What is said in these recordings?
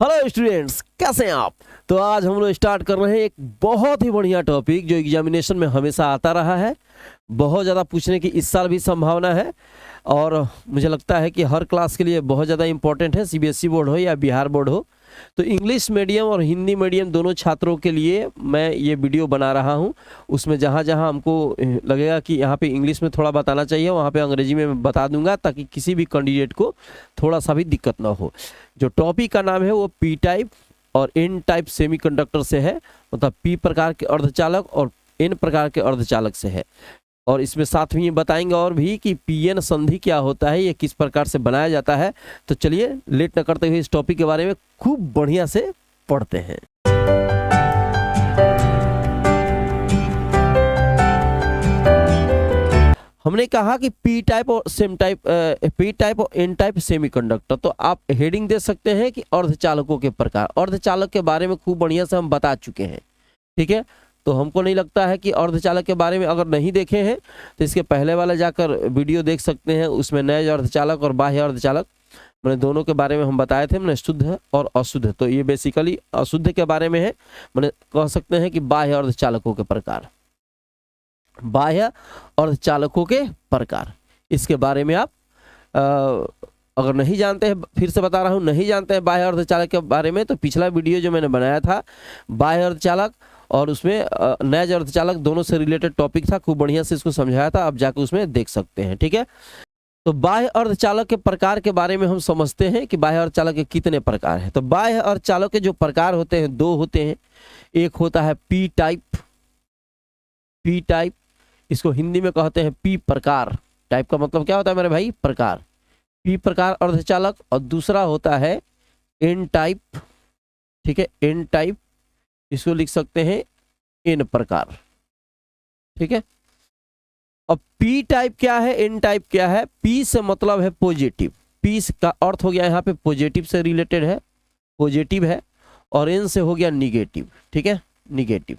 Hello students, कैसे हैं आप। तो आज हम लोग स्टार्ट कर रहे हैं एक बहुत ही बढ़िया टॉपिक जो एग्जामिनेशन में हमेशा आता रहा है, बहुत ज़्यादा पूछने की इस साल भी संभावना है और मुझे लगता है कि हर क्लास के लिए बहुत ज़्यादा इंपॉर्टेंट है, सीबीएसई बोर्ड हो या बिहार बोर्ड हो। तो इंग्लिश मीडियम और हिंदी मीडियम दोनों छात्रों के लिए मैं ये वीडियो बना रहा हूँ। उसमें जहाँ जहाँ हमको लगेगा कि यहाँ पे इंग्लिश में थोड़ा बताना चाहिए, वहाँ पे अंग्रेजी में मैं बता दूंगा ताकि किसी भी कैंडिडेट को थोड़ा सा भी दिक्कत ना हो। जो टॉपिक का नाम है वो पी टाइप और एन टाइप सेमीकंडक्टर से है, मतलब पी प्रकार के अर्धचालक और एन प्रकार के अर्धचालक से है। और इसमें साथ में ये बताएंगे और भी कि पीएन संधि क्या होता है, ये किस प्रकार से बनाया जाता है। तो चलिए लेट न करते हुए इस टॉपिक के बारे में खूब बढ़िया से पढ़ते हैं। हमने कहा कि पी टाइप और एन टाइप सेमीकंडक्टर, तो आप हेडिंग दे सकते हैं कि अर्धचालकों के प्रकार। अर्धचालक के बारे में खूब बढ़िया से हम बता चुके हैं, ठीक है। तो हमको नहीं लगता है कि अर्धचालक के बारे में अगर नहीं देखे हैं तो इसके पहले वाला जाकर वीडियो देख सकते हैं। उसमें नए अर्धचालक और बाह्य अर्धचालक मैंने दोनों के बारे में हम बताए थे, मैंने शुद्ध और अशुद्ध। तो ये बेसिकली अशुद्ध के बारे में है, मैंने कह सकते हैं कि बाह्य अर्धचालकों के प्रकार, बाह्य अर्धचालकों के प्रकार। इसके बारे में आप अगर नहीं जानते हैं, फिर से बता रहा हूँ, नहीं जानते हैं बाह्य अर्धचालक के बारे में, तो पिछला वीडियो जो मैंने बनाया था बाह्य अर्धचालक और उसमें नए अर्धचालक दोनों से रिलेटेड टॉपिक था, खूब बढ़िया से इसको समझाया था, आप जाकर उसमें देख सकते हैं, ठीक है। तो बाह्य अर्धचालक के प्रकार के बारे में हम समझते हैं कि बाह्य अर्धचालक के कितने प्रकार हैं। तो बाह्य अर्धचालक के जो प्रकार होते हैं दो होते हैं। एक होता है पी टाइप, इसको हिंदी में कहते हैं पी प्रकार। टाइप का मतलब क्या होता है मेरे भाई? प्रकार। पी प्रकार अर्धचालक। और दूसरा होता है एन टाइप, ठीक है, एन टाइप, इसको लिख सकते हैं एन प्रकार, ठीक है। अब पी टाइप क्या है, एन टाइप क्या है? पी से मतलब है पॉजिटिव, पी का अर्थ हो गया यहाँ पे पॉजिटिव से रिलेटेड है, पॉजिटिव है, और एन से हो गया निगेटिव, ठीक है, निगेटिव।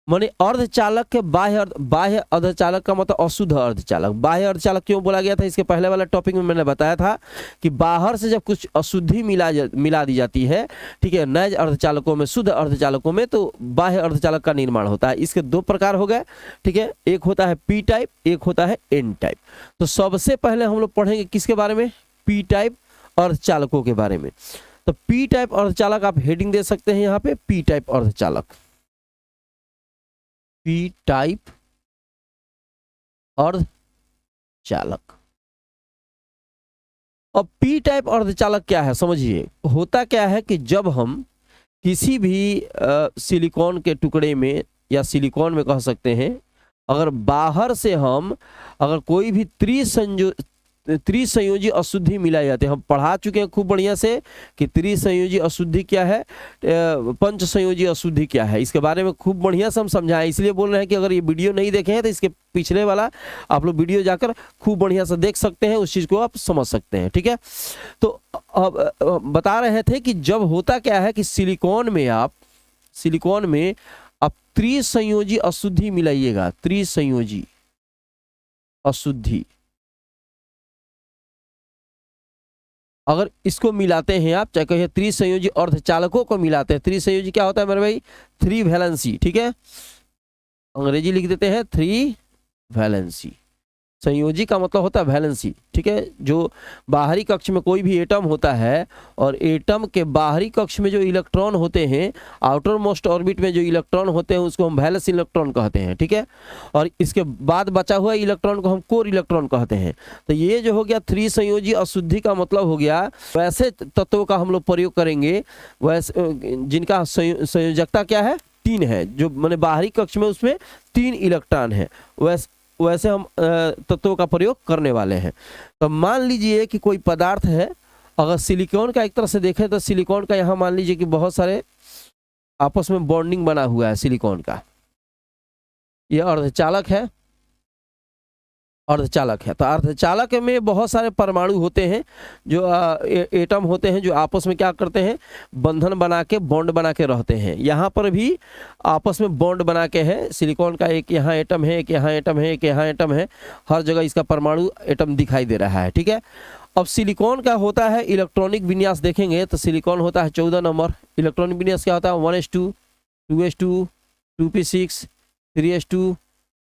माने अर्धचालक के बाह्य अर्धचालक का मतलब अशुद्ध अर्धचालक। बाह्य अर्धचालक क्यों बोला गया था, इसके पहले वाला टॉपिक में मैंने बताया था कि बाहर से जब कुछ अशुद्धि मिला दी जाती है, ठीक है, नए अर्धचालकों में, शुद्ध अर्धचालकों में, तो बाह्य अर्धचालक का निर्माण होता है। इसके दो प्रकार हो गए, ठीक है, एक होता है पी टाइप, एक होता है एन टाइप। तो सबसे पहले हम लोग पढ़ेंगे किसके बारे में? पी टाइप अर्धचालकों के बारे में। तो पी टाइप अर्धचालक आप हेडिंग दे सकते हैं यहाँ पे, पी टाइप अर्धचालक, पी टाइप अर्धचालक। अब पी टाइप अर्धचालक क्या है समझिए। होता क्या है कि जब हम किसी भी सिलिकॉन के टुकड़े में या सिलिकॉन में कह सकते हैं, अगर बाहर से हम अगर कोई भी त्रिसंयोजी अशुद्धि मिलाई जाती है, हम पढ़ा चुके हैं खूब बढ़िया से कि त्रिसंयोजी अशुद्धि क्या है, पंच संयोजी अशुद्धि क्या है, इसके बारे में खूब बढ़िया से हम समझाएं। इसलिए बोल रहे हैं कि अगर ये वीडियो नहीं देखे हैं तो इसके पिछले वाला आप लोग वीडियो जाकर खूब बढ़िया से देख सकते हैं, उस चीज को आप समझ सकते हैं, ठीक है। तो अब बता रहे थे कि जब होता क्या है कि सिलिकॉन में आप त्रिसंयोजी अशुद्धि मिलाइएगा, त्रिसंयोजी अशुद्धि अगर इसको मिलाते हैं आप, चाहे कहिए त्रिसंयोजी अर्धचालकों को मिलाते हैं। त्रिसंयोजी क्या होता है मेरे भाई? थ्री वैलेंसी, ठीक है, अंग्रेजी लिख देते हैं थ्री वैलेंसी। संयोजी का मतलब होता है वैलेंसी, ठीक है। जो बाहरी कक्ष में कोई भी एटम होता है और एटम के बाहरी कक्ष में जो इलेक्ट्रॉन होते हैं, आउटर मोस्ट ऑर्बिट में जो इलेक्ट्रॉन होते हैं उसको हम वैलेंस इलेक्ट्रॉन कहते हैं, ठीक है। और इसके बाद बचा हुआ इलेक्ट्रॉन को हम कोर इलेक्ट्रॉन कहते हैं। तो ये जो हो गया त्रिसंयोजी अशुद्धि का मतलब हो गया वैसे तत्वों का हम लोग प्रयोग करेंगे वैसे जिनका संयोजकता क्या है? 3 है, जो मैंने बाहरी कक्ष में उसमें 3 इलेक्ट्रॉन है, वैसे हम तत्वों का प्रयोग करने वाले हैं। तो मान लीजिए कि कोई पदार्थ है, अगर सिलिकॉन का एक तरह से देखें तो सिलिकॉन का यहाँ मान लीजिए कि बहुत सारे आपस में बॉन्डिंग बना हुआ है सिलिकॉन का, यह अर्धचालक है, अर्धचालक है। तो अर्धचालक में बहुत सारे परमाणु होते हैं जो एटम होते हैं जो आपस में क्या करते हैं, बंधन बना के बॉन्ड बना के रहते हैं। यहाँ पर भी आपस में बॉन्ड बना के है, सिलिकॉन का एक यहाँ एटम है, एक यहाँ एटम है, एक यहाँ एटम है, हर जगह इसका परमाणु एटम दिखाई दे रहा है। ठीक है, अब सिलिकॉन का होता है इलेक्ट्रॉनिक विन्यास देखेंगे तो सिलिकॉन होता है 14 नंबर। इलेक्ट्रॉनिक विन्यास क्या होता है, 1s2 2s2 2p6 3s2,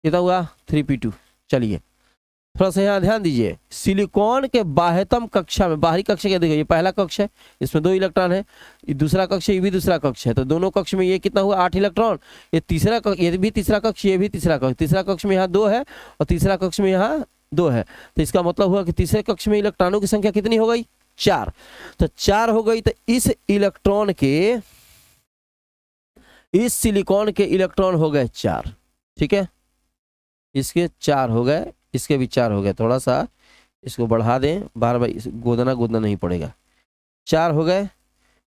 कितना हुआ 3p2। चलिए थोड़ा सा यहाँ ध्यान दीजिए, सिलिकॉन के बाह्यतम कक्षा में, बाहरी कक्षा क्या देखिए, ये पहला कक्ष है, इसमें 2 इलेक्ट्रॉन है, ये दूसरा कक्ष है, ये भी दूसरा कक्ष है, तो दोनों कक्ष में ये कितना हुआ 8 इलेक्ट्रॉन। ये तीसरा कक्ष, ये भी तीसरा कक्ष, ये भी तीसरा कक्ष, तीसरा कक्ष में यहाँ 2 है और तीसरा कक्ष में यहाँ 2 है, तो इसका मतलब हुआ कि तीसरे कक्ष में इलेक्ट्रॉनों की संख्या कितनी हो गई 4। तो 4 हो गई, तो इस इलेक्ट्रॉन के, इस सिलिकॉन के इलेक्ट्रॉन हो गए 4। ठीक है, इसके 4 हो गए, इसके भी 4 हो गए। थोड़ा सा इसको बढ़ा दें, बार बार गोदना नहीं पड़ेगा। 4 हो गए,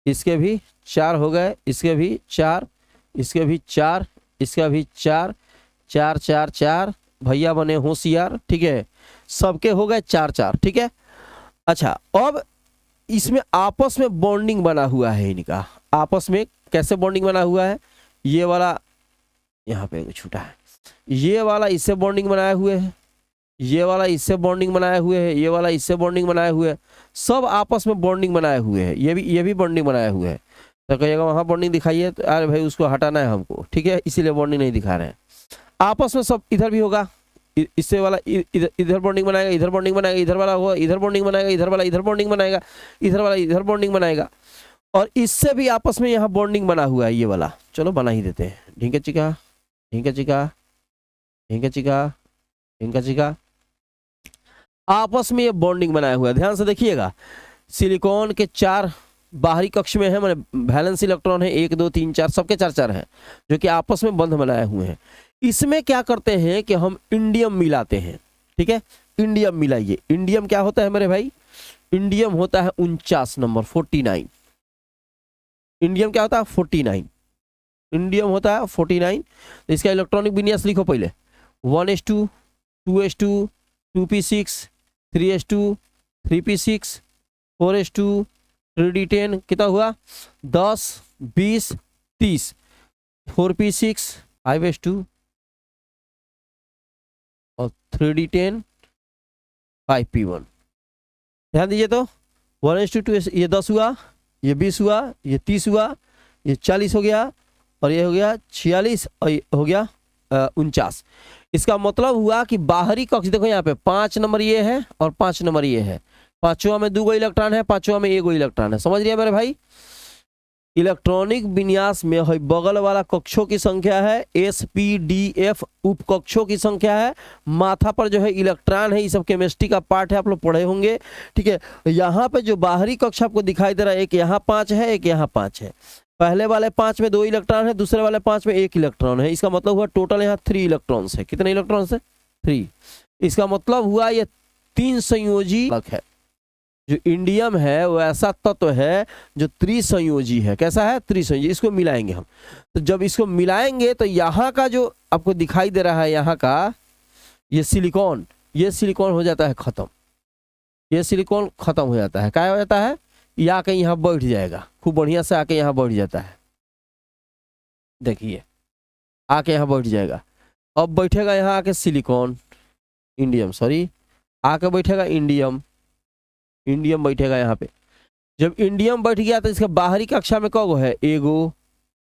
इसके भी 4 हो गए, इसके भी 4, इसके भी 4, इसका भी 4, 4 4 4, भैया बने होशियार। ठीक है, सबके हो गए 4 4। ठीक है, अच्छा अब इसमें आपस में बॉन्डिंग बना हुआ है इनका, आपस में कैसे बॉन्डिंग बना हुआ है, ये वाला यहाँ पे छूटा है, ये वाला इससे बॉन्डिंग बनाए हुए है, ये वाला इससे बॉन्डिंग बनाए हुए है, ये वाला इससे बॉन्डिंग बनाए हुए है, सब आपस में बॉन्डिंग बनाए हुए हैं। ये भी बॉन्डिंग बनाए हुए हैं। तो कहिएगा वहाँ बॉन्डिंग दिखाइए, तो अरे भाई उसको हटाना है हमको, ठीक है, इसीलिए बॉन्डिंग नहीं दिखा रहे हैं। आपस में सब इधर भी होगा, इससे वाला इधर बॉन्डिंग बनाएगा, इधर बॉन्डिंग बनाएगा, इधर वाला होगा इधर बॉन्डिंग बनाएगा, इधर वाला इधर बॉन्डिंग बनाएगा, इधर वाला इधर बॉन्डिंग बनाएगा, और इससे भी आपस में यहाँ बॉन्डिंग बना हुआ है ये वाला। चलो बना ही देते हैं, ढींका चिका ढींका चिका ढींका चिका ढींका चिका, आपस में ये बॉन्डिंग बनाया हुआ है। ध्यान से देखिएगा, सिलिकॉन के 4 बाहरी कक्ष में है, माने वैलेंस इलेक्ट्रॉन है 1 2 3 4, सबके 4 4 हैं जो कि आपस में बंध बनाए हुए हैं। इसमें क्या करते हैं कि हम इंडियम मिलाते हैं। ठीक है, इंडियम मिलाइए। इंडियम क्या होता है मेरे भाई, इंडियम होता है 49 नंबर 49। इंडियम क्या होता है 49, इंडियम होता है 49। इसका इलेक्ट्रॉनिक विन्यास लिखो पहले, 1s2 2s2 2p6 3s2 3p6 4s2 3d10, कितना हुआ 10 20 30, 4p6 5s2 और 3d10 5p1। ध्यान दीजिए, तो 1s2 2s, ये 10 हुआ, ये 20 हुआ, ये 30 हुआ, ये 40 हो गया, और ये हो गया 46, और ये हो गया 49। इसका मतलब हुआ कि बाहरी कक्ष देखो यहाँ पे 5 नंबर ये है और 5 नंबर ये है, पांचवा में 2 इलेक्ट्रॉन है, पांचवा में 1 इलेक्ट्रॉन है। समझ रहे मेरे भाई, इलेक्ट्रॉनिक विन्यास में है बगल वाला कक्षों की संख्या है SPDF, उप कक्षों की संख्या है, माथा पर जो है इलेक्ट्रॉन है, ये सब केमिस्ट्री का पार्ट है, आप लोग पढ़े होंगे। ठीक है, यहाँ पे जो बाहरी कक्ष आपको दिखाई दे रहा है, एक यहाँ 5 है, एक यहाँ 5 है, पहले वाले 5 में 2 इलेक्ट्रॉन है, दूसरे वाले 5 में 1 इलेक्ट्रॉन है। इसका मतलब हुआ टोटल यहाँ 3 इलेक्ट्रॉन्स है। कितने इलेक्ट्रॉन्स है 3। इसका मतलब हुआ ये 3 संयोजी है। जो इंडियम है वो ऐसा तत्व है जो त्रिसंयोजी है। कैसा है, त्रिसंयोजी। इसको मिलाएंगे हम, तो जब इसको मिलाएंगे तो यहाँ का जो आपको दिखाई दे रहा है, यहाँ का ये सिलिकॉन हो जाता है खत्म, ये सिलिकॉन खत्म हो जाता है। क्या हो जाता है, ये आके यहाँ बैठ जाएगा, खूब बढ़िया से आके यहाँ बैठ जाता है। देखिए आके यहाँ बैठ जाएगा। अब बैठेगा यहाँ आके सिलिकॉन, इंडियम सॉरी, आके बैठेगा इंडियम बैठेगा यहाँ पे। जब इंडियम बैठ गया तो इसका बाहरी कक्षा में कौन है, 1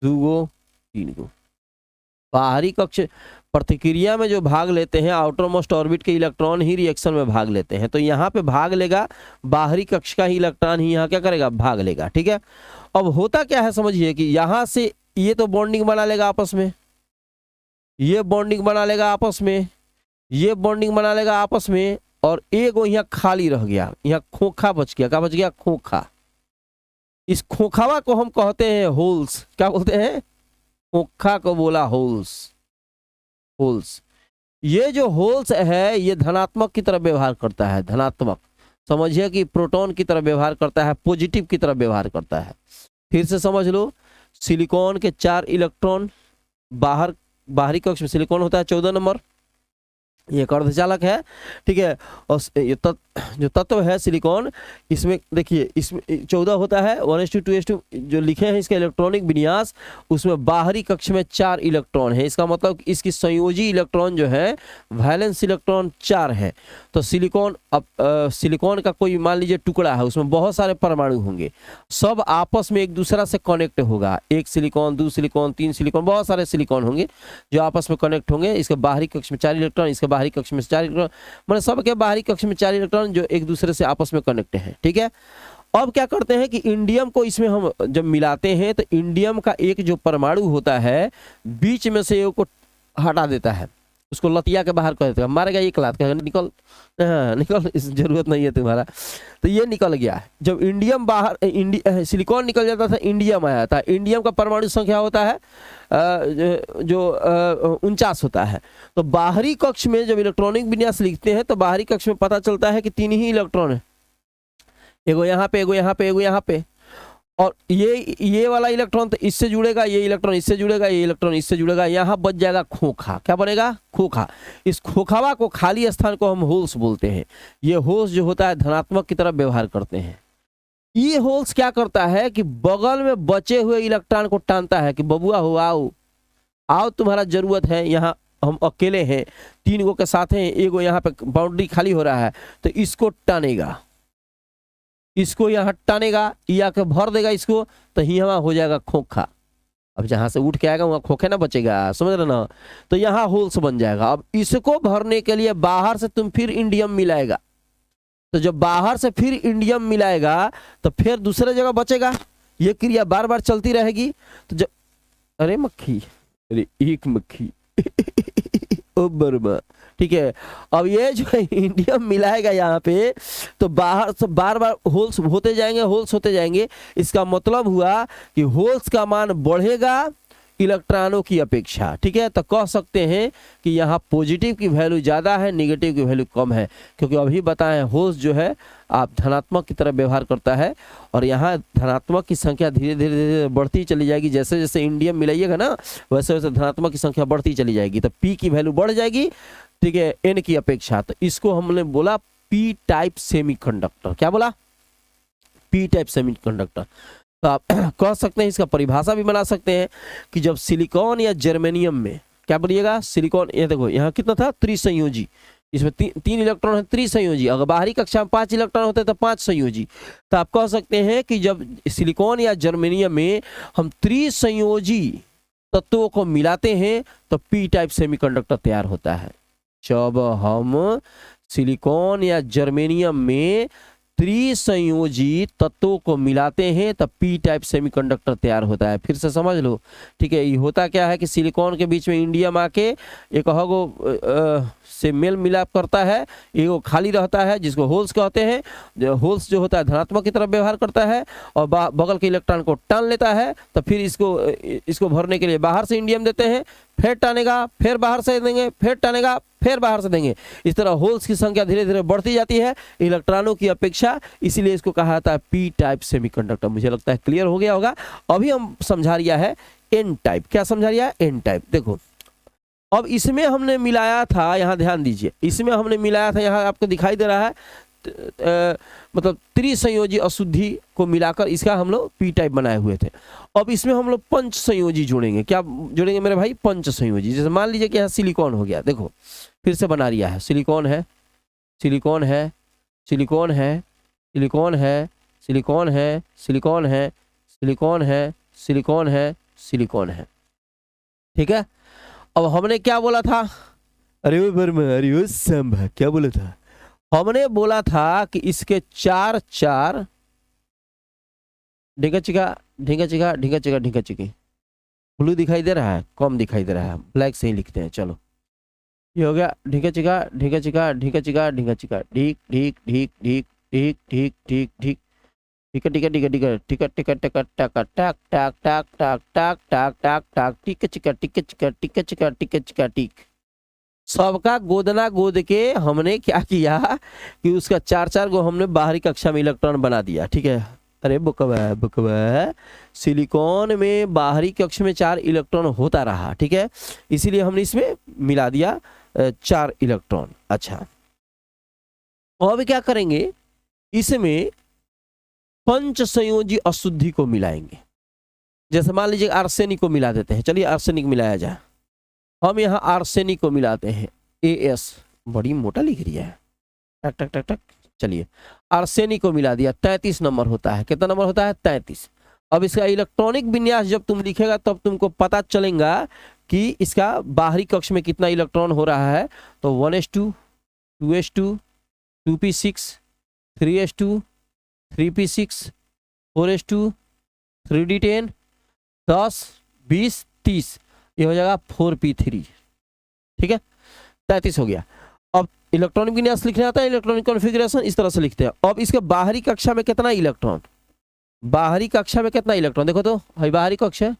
2 3। बाहरी कक्ष प्रतिक्रिया में जो भाग लेते हैं, आउटर मोस्ट ऑर्बिट के इलेक्ट्रॉन ही रिएक्शन में भाग लेते हैं, तो यहाँ पे भाग लेगा बाहरी कक्ष का ही इलेक्ट्रॉन ही यहाँ क्या करेगा, भाग लेगा। ठीक है, अब होता क्या है समझिए कि यहाँ से ये तो बॉन्डिंग बना लेगा आपस में, ये बॉन्डिंग बना लेगा आपस में, ये बॉन्डिंग बना लेगा आपस में, और एक यहाँ खाली रह गया, यहाँ खोखा बच गया। क्या बच गया, खोखा। इस खोखावा को हम कहते हैं होल्स। क्या बोलते हैं, खोखा को बोला होल्स। ये जो होल्स है ये धनात्मक की तरफ व्यवहार करता है, धनात्मक। समझिए कि प्रोटॉन की तरफ व्यवहार करता है, पॉजिटिव की तरफ व्यवहार करता है। फिर से समझ लो, सिलिकॉन के 4 इलेक्ट्रॉन बाहरी कक्ष में, सिलिकॉन होता है 14 नंबर, ये एक अर्धचालक है, ठीक है। और ये जो तत्व है सिलिकॉन, इसमें देखिए इसमें 14 होता है, 1:2 जो लिखे हैं इसका इलेक्ट्रॉनिक विन्यास, उसमें बाहरी कक्ष में 4 इलेक्ट्रॉन है। इसका मतलब इसकी संयोजी इलेक्ट्रॉन जो है वैलेंस इलेक्ट्रॉन 4 है। तो सिलिकॉन, अब सिलिकॉन का कोई मान लीजिए टुकड़ा है, उसमें बहुत सारे परमाणु होंगे, सब आपस में एक दूसरा से कनेक्ट होगा। एक सिलिकॉन, 2 सिलिकॉन, 3 सिलिकॉन, बहुत सारे सिलिकॉन होंगे जो आपस में कनेक्ट होंगे। इसके बाहरी कक्ष में 4 इलेक्ट्रॉन, इसके बाहरी कक्ष में 4 इलेक्ट्रॉन, मतलब सबके बाहरी कक्ष में 4 इलेक्ट्रॉन जो एक दूसरे से आपस में कनेक्ट है, ठीक है। अब क्या करते हैं कि इंडियम को इसमें हम जब मिलाते हैं तो इंडियम का एक जो परमाणु होता है बीच में से को हटा देता है, उसको लतिया के बाहर कर देता है, मारेगा एक लात का, निकल, हाँ निकल, इस जरूरत नहीं है तुम्हारा। तो ये निकल गया। जब इंडियम बाहर, सिलिकॉन निकल जाता था, इंडियम आया था। इंडियम का परमाणु संख्या होता है जो 49 होता है। तो बाहरी कक्ष में जब इलेक्ट्रॉनिक विन्यास लिखते हैं तो बाहरी कक्ष में पता चलता है कि 3 ही इलेक्ट्रॉन है, एगो यहाँ पे, एगो यहाँ पे, एगो यहाँ पे। और ये वाला इलेक्ट्रॉन तो इससे जुड़ेगा, ये इलेक्ट्रॉन इससे जुड़ेगा, ये इलेक्ट्रॉन इससे जुड़ेगा, यहाँ बच जाएगा खोखा। क्या बनेगा? खोखा। इस खोखावा को, खाली स्थान को हम होल्स बोलते हैं। ये होल्स जो होता है धनात्मक की तरफ व्यवहार करते हैं। ये होल्स क्या करता है कि बगल में बचे हुए इलेक्ट्रॉन को टानता है कि बबुआ हो, आओ आओ, तुम्हारा जरूरत है, यहाँ हम अकेले हैं, 3 गो के साथ हैं, एगो यहाँ पे बाउंड्री खाली हो रहा है, तो इसको टानेगा, इसको यहाँ टानेगा, या के भर देगा इसको, तो यहाँ हो जाएगा खोखा। अब जहां से उठ के आएगा वहां खोखे ना बचेगा, समझ रहे ना। तो यहाँ होल्स बन जाएगा। अब इसको भरने के लिए बाहर से तुम फिर इंडियम मिलाएगा, तो जब बाहर से फिर इंडियम मिलाएगा तो फिर दूसरे जगह बचेगा। ये क्रिया बार बार चलती रहेगी। तो जब, अरे मक्खी, अरे एक मक्खी ओ बर्मा, ठीक है। अब ये जो इंडियम मिलाएगा यहाँ पे, तो बाहर से बार बार होल्स होते जाएंगे, होल्स होते जाएंगे। इसका मतलब हुआ कि होल्स का मान बढ़ेगा इलेक्ट्रॉनों की अपेक्षा, ठीक है। तो कह सकते हैं कि यहाँ पॉजिटिव की वैल्यू ज़्यादा है, नेगेटिव की वैल्यू कम है, क्योंकि अभी बताएं होल्स जो है आप धनात्मक की तरफ व्यवहार करता है, और यहाँ धनात्मक की संख्या धीरे धीरे बढ़ती चली जाएगी। जैसे जैसे इंडियम मिलाइएगा ना, वैसे वैसे धनात्मक की संख्या बढ़ती चली जाएगी। तो पी की वैल्यू बढ़ जाएगी, ठीक है, एन की अपेक्षा। तो इसको हमने बोला पी टाइप सेमीकंडक्टर। क्या बोला? P type semiconductor. तो आप कह सकते हैं, इसका परिभाषा भी बना सकते हैं कि जब सिलिकॉन या जर्मेनियम में, क्या बोलिएगा, सिलिकॉन, ये देखो यहाँ कितना था, त्रिसंयोजी, इसमें 3 इलेक्ट्रॉन है, त्रिसंयोजी। अगर बाहरी कक्षा में 5 इलेक्ट्रॉन होते तो 5 संयोजी। तो आप कह सकते हैं कि जब सिलिकॉन या जर्मेनियम में हम त्रिसंयोजी तत्वों को मिलाते हैं तो पी टाइप सेमीकंडक्टर तैयार होता है। जब हम सिलिकॉन या जर्मेनियम में त्रिसंयोजी तत्वों को मिलाते हैं तब पी टाइप सेमीकंडक्टर तैयार होता है। फिर से समझ लो, ठीक है। ये होता क्या है कि सिलिकॉन के बीच में इंडियम आके एक हगो से मेल मिलाप करता है, एगो खाली रहता है जिसको होल्स कहते हैं। होल्स जो होता है धनात्मक की तरफ व्यवहार करता है और बगल के इलेक्ट्रॉन को टान लेता है। तो फिर इसको भरने के लिए बाहर से इंडियम देते हैं, फिर टानेगा, फिर बाहर से देंगे, फिर टानेगा, फिर बाहर से देंगे। इस तरह होल्स की संख्या धीरे धीरे बढ़ती जाती है इलेक्ट्रॉनों की अपेक्षा, इसीलिए इसको कहा जाता है पी टाइप सेमीकंडक्टर। मुझे लगता है क्लियर हो गया होगा। अभी हम समझा रिया है एन टाइप। क्या समझा रिया है? N type. देखो अब इसमें हमने मिलाया था, यहाँ ध्यान दीजिए, इसमें हमने मिलाया था, यहाँ आपको दिखाई दे रहा है मतलब त्रिसंयोजी अशुद्धि को मिलाकर इसका हम लोग पी टाइप बनाए हुए थे। अब इसमें हम लोग पंच संयोजी जोड़ेंगे। क्या जोड़ेंगे मेरे भाई? पंच संयोजी। जैसे मान लीजिए कि यहाँ सिलिकॉन हो गया, देखो फिर से बना रिया है, सिलिकॉन है, सिलिकॉन है, सिलिकॉन है, सिलिकॉन है, सिलिकॉन है, सिलिकॉन है, सिलिकॉन है, सिलिकॉन है, सिलिकॉन है, ठीक है। अब हमने क्या बोला था? अरे वर्मा, अरे संभा, क्या बोला था? हमने बोला था कि इसके 4 ढींगा चिका ढींगा चिका ढींगा चिका ढींगा चिकी। ब्लू दिखाई दे रहा है? कम दिखाई दे रहा है, ब्लैक से ही लिखते हैं। चलो ये हो गया, ढींगा चिका ढींगा चिका ढींगा चिका ढींगा चिका, ढीक ढीक ढीक ढीक ढीक ढीक ढीक ढीक, टिकट टिकट टिकट टिकट टिकट टिकट टिकट टक टक टक टक टक टक टक टक टक टिकट चिका टिकट चिका टिकट चिका टिकट चिका टिक। सबका गोदना गोद के हमने क्या किया कि उसका 4 गो हमने बाहरी कक्षा में इलेक्ट्रॉन बना दिया, ठीक है। अरे बुकवा बुकवा, सिलिकॉन में बाहरी कक्ष में 4 इलेक्ट्रॉन होता रहा, ठीक है, इसीलिए हमने इसमें मिला दिया 4 इलेक्ट्रॉन। अच्छा, अब क्या करेंगे, इसमें पंच संयोजी अशुद्धि को मिलाएंगे। जैसे मान लीजिए आर्सेनिक को मिला देते हैं, चलिए आर्सेनिक मिलाया जाए। हम यहाँ आर्सेनिक को मिलाते हैं, AS, बड़ी मोटा लिख रही है, टक टक टक टक। चलिए आर्सेनिक को मिला दिया, 33 नंबर होता है। कितना नंबर होता है? 33। अब इसका इलेक्ट्रॉनिक विन्यास जब तुम लिखेगा तब तुमको पता चलेगा कि इसका बाहरी कक्ष में कितना इलेक्ट्रॉन हो रहा है। तो 1s2, 2s2, 2p6, 3s2, 3p6, 4s2, 3d10, 10, 20, 30, ये हो जाएगा 4p3। ठीक है, 33 हो गया। अब इलेक्ट्रॉनिक विन्यास लिखने आता है, इलेक्ट्रॉनिक कॉन्फ़िगरेशन इस तरह से लिखते हैं। अब इसके बाहरी कक्षा में कितना इलेक्ट्रॉन, बाहरी कक्षा में कितना इलेक्ट्रॉन, देखो तो भाई बाहरी कक्ष है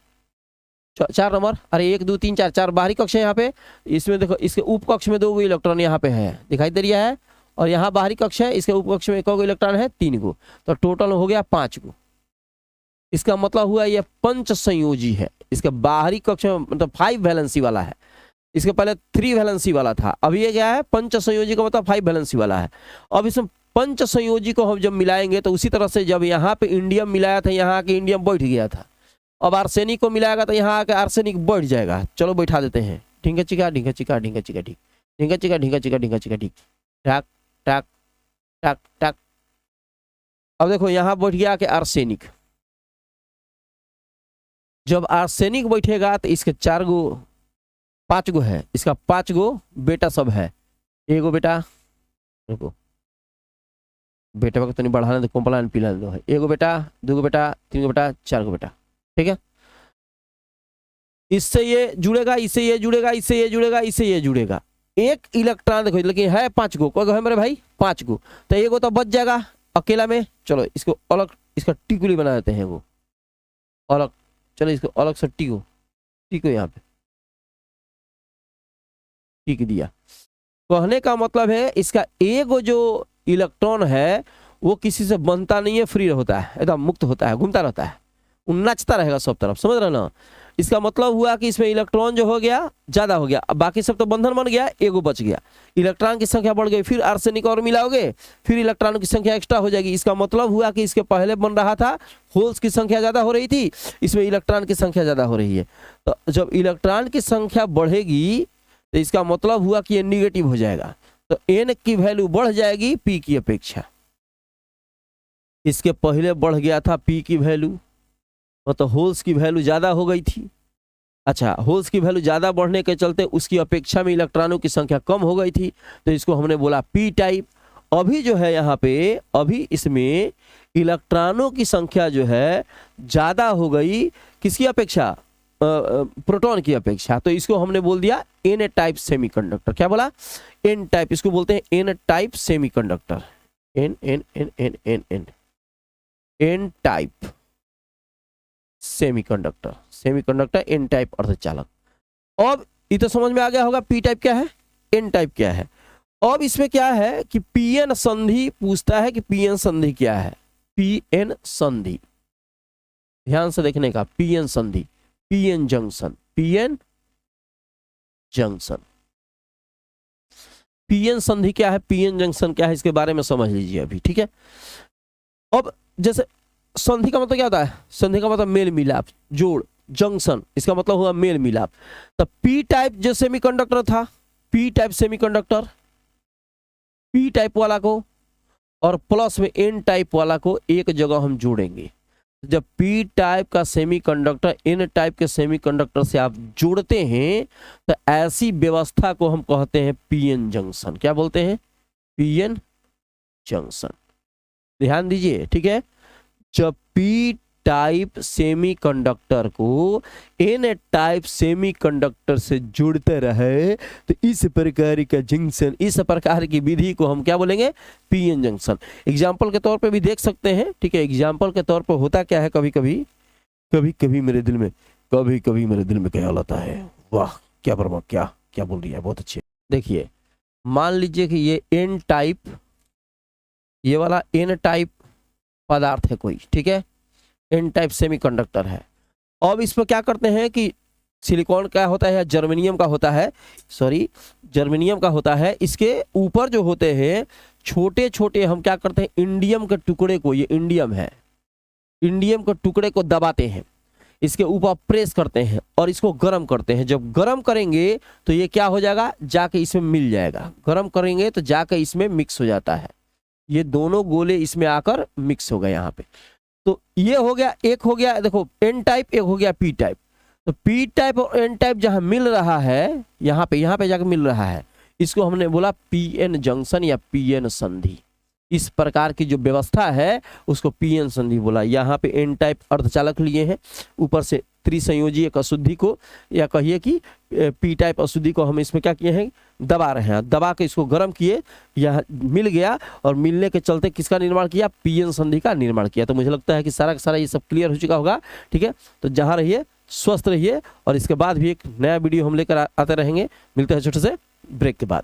4 नंबर, अरे 1 2 3 4, 4 बाहरी कक्ष है यहाँ पे। इसमें देखो इसके उप कक्ष में 2 इलेक्ट्रॉन यहाँ पे है, दिखाई दे रहा है। और यहाँ बाहरी कक्ष है, इसके उप कक्ष में 1 इलेक्ट्रॉन है, 3 गो, तो टोटल हो गया 5 गो। इसका मतलब हुआ ये पंच संयोजी है। इसके बाहरी कक्ष में मतलब 5 वैलेंसी वाला है, इसके पहले 3 वैलेंसी वाला था, अभी ये क्या है, पंच संयोजी का मतलब 5 वैलेंसी वाला है। अब इसमें पंच संयोजी को हम जब मिलाएंगे तो उसी तरह से जब यहाँ पे इंडियम मिलाया था, यहाँ आके इंडियम बैठ गया था। अब आर्सेनिक को मिलाएगा तो यहाँ आके आर्सेनिक बैठ जाएगा। चलो बैठा देते हैं, ढींगा चिका ढींगा चिका ढींगा चिका ढींग, ढींगा चिका ढींगा चिका ढींगा चिका ढींग, टक टक टक टक। अब देखो यहाँ बैठ गया कि आर्सेनिक। जब आर्सेनिक बैठेगा तो इसके 4 गो 5 गो है, इसका 5 गो बेटा सब है। एगो बेटा, रुको बेटा को तो नहीं बढ़ाने दो, कॉम्प्लान पिला दो है। एगो बेटा, 2 गो बेटा, 3 गो बेटा, 4 गो बेटा। ठीक है, इससे ये जुड़ेगा, इससे ये जुड़ेगा, इससे ये जुड़ेगा, इससे ये जुड़ेगा। एक इलेक्ट्रॉन देखो, लेकिन है 5 गो, कोई है मेरे भाई 5 गो, तो एगो तो बच जाएगा अकेला में। चलो इसको अलग, इसका टिकुली बना देते हैं, वो अलग। चलो इसको अलग से टिको, टिको यहाँ पे टिक दिया। कहने का मतलब है इसका एगो जो इलेक्ट्रॉन है वो किसी से बनता नहीं है, फ्री होता है, एकदम मुक्त होता है, घूमता रहता है, नाचता रहेगा सब तरफ, समझ रहे ना। इसका मतलब हुआ कि इसमें इलेक्ट्रॉन जो हो गया ज्यादा हो गया, अब बाकी सब तो बंधन बन गया, एगो बच गया, इलेक्ट्रॉन की संख्या बढ़ गई, फिर आर्सेनिक और मिलाओगे फिर इलेक्ट्रॉनों की संख्या एक्स्ट्रा हो जाएगी। इसका मतलब हुआ कि इसके पहले बन रहा था होल्स की संख्या ज्यादा हो रही थी, इसमें इलेक्ट्रॉन की संख्या ज्यादा हो रही है। तो जब इलेक्ट्रॉन की संख्या बढ़ेगी तो इसका मतलब हुआ कि ये निगेटिव हो जाएगा, तो एन की वैल्यू बढ़ जाएगी पी की अपेक्षा। इसके पहले बढ़ गया था पी की वैल्यू, मतलब होल्स की वैल्यू ज्यादा हो गई थी। अच्छा, होल्स की वैल्यू ज्यादा बढ़ने के चलते उसकी अपेक्षा में इलेक्ट्रॉनों की संख्या कम हो गई थी, तो इसको हमने बोला पी टाइप। अभी जो है यहाँ पे, अभी इसमें इलेक्ट्रॉनों की संख्या जो है ज्यादा हो गई, किसकी अपेक्षा, प्रोटॉन की अपेक्षा, तो इसको हमने बोल दिया एन टाइप सेमीकंडक्टर। क्या बोला, एन टाइप, इसको बोलते हैं N type semiconductor, N N N N N N N type semiconductor, semiconductor N type अर्धचालक। अब ये तो समझ में आ गया होगा पी टाइप क्या है, एन टाइप क्या है। अब इसमें क्या है कि पीएन संधि पूछता है कि पीएन संधि क्या है। पीएन संधि, ध्यान से देखने का, पीएन संधि, PN junction, PN junction, PN संधि क्या है, पीएन जंक्शन क्या है, इसके बारे में समझ लीजिए अभी। ठीक है, अब जैसे संधि का मतलब क्या होता है, संधि का मतलब मेल मिलाप, जोड़, जंक्शन इसका मतलब हुआ मेल मिलाप। तो पी टाइप जो सेमीकंडक्टर था, P type semiconductor, P type वाला को और प्लस में एन टाइप वाला को एक जगह हम जोड़ेंगे। जब पी टाइप का सेमीकंडक्टर एन टाइप के सेमीकंडक्टर से आप जोड़ते हैं तो ऐसी व्यवस्था को हम कहते हैं पीएन जंक्शन। क्या बोलते हैं, पीएन जंक्शन। ध्यान दीजिए, ठीक है। जब पी टाइप सेमीकंडक्टर को एन टाइप सेमीकंडक्टर से जोड़ते रहे तो इस प्रकार का जंक्शन, इस प्रकार की विधि को हम क्या बोलेंगे, पीएन जंक्शन। एग्जाम्पल के तौर पे भी देख सकते हैं, ठीक है। एग्जाम्पल के तौर पे होता क्या है, कभी कभी मेरे दिल में, कभी कभी मेरे दिल में ख्याल आता है, वाह क्या बर्मा, क्या बोल रही है, बहुत अच्छे। देखिए मान लीजिए कि ये एन टाइप, ये वाला एन टाइप पदार्थ है कोई, ठीक है, एन टाइप सेमीकंडक्टर है। अब इस पर क्या करते हैं कि सिलिकॉन का होता है या जर्मेनियम का होता है, सॉरी जर्मेनियम का होता है, इसके ऊपर जो होते हैं छोटे छोटे हम क्या करते हैं, इंडियम के टुकड़े को, ये इंडियम है, इंडियम के टुकड़े को दबाते हैं, इसके ऊपर प्रेस करते हैं और इसको गर्म करते हैं। जब गर्म करेंगे तो ये क्या हो जाएगा, जाके इसमें मिल जाएगा, गर्म करेंगे तो जाके इसमें मिक्स हो जाता है, ये दोनों गोले इसमें आकर मिक्स हो गए यहाँ पे। तो ये हो गया, एक हो गया देखो एन टाइप, एक हो गया पी टाइप। तो पी टाइप और एन टाइप जहां मिल रहा है, यहाँ पे जाकर मिल रहा है, इसको हमने बोला पीएन जंक्शन या पीएन संधि। इस प्रकार की जो व्यवस्था है उसको पीएन संधि बोला। यहाँ पे एन टाइप अर्धचालक लिए हैं, ऊपर से त्रिसंयोजी एक अशुद्धि को, या कहिए कि पी टाइप अशुद्धि को हम इसमें क्या किए हैं, दबा रहे हैं, दबा के इसको गर्म किए, यह मिल गया और मिलने के चलते किसका निर्माण किया, पीएन संधि का निर्माण किया। तो मुझे लगता है कि सारा का सारा ये सब क्लियर हो चुका होगा। ठीक है, तो जहाँ रहिए स्वस्थ रहिए, और इसके बाद भी एक नया वीडियो हम लेकर आते रहेंगे। मिलते हैं छोटे से ब्रेक के बाद।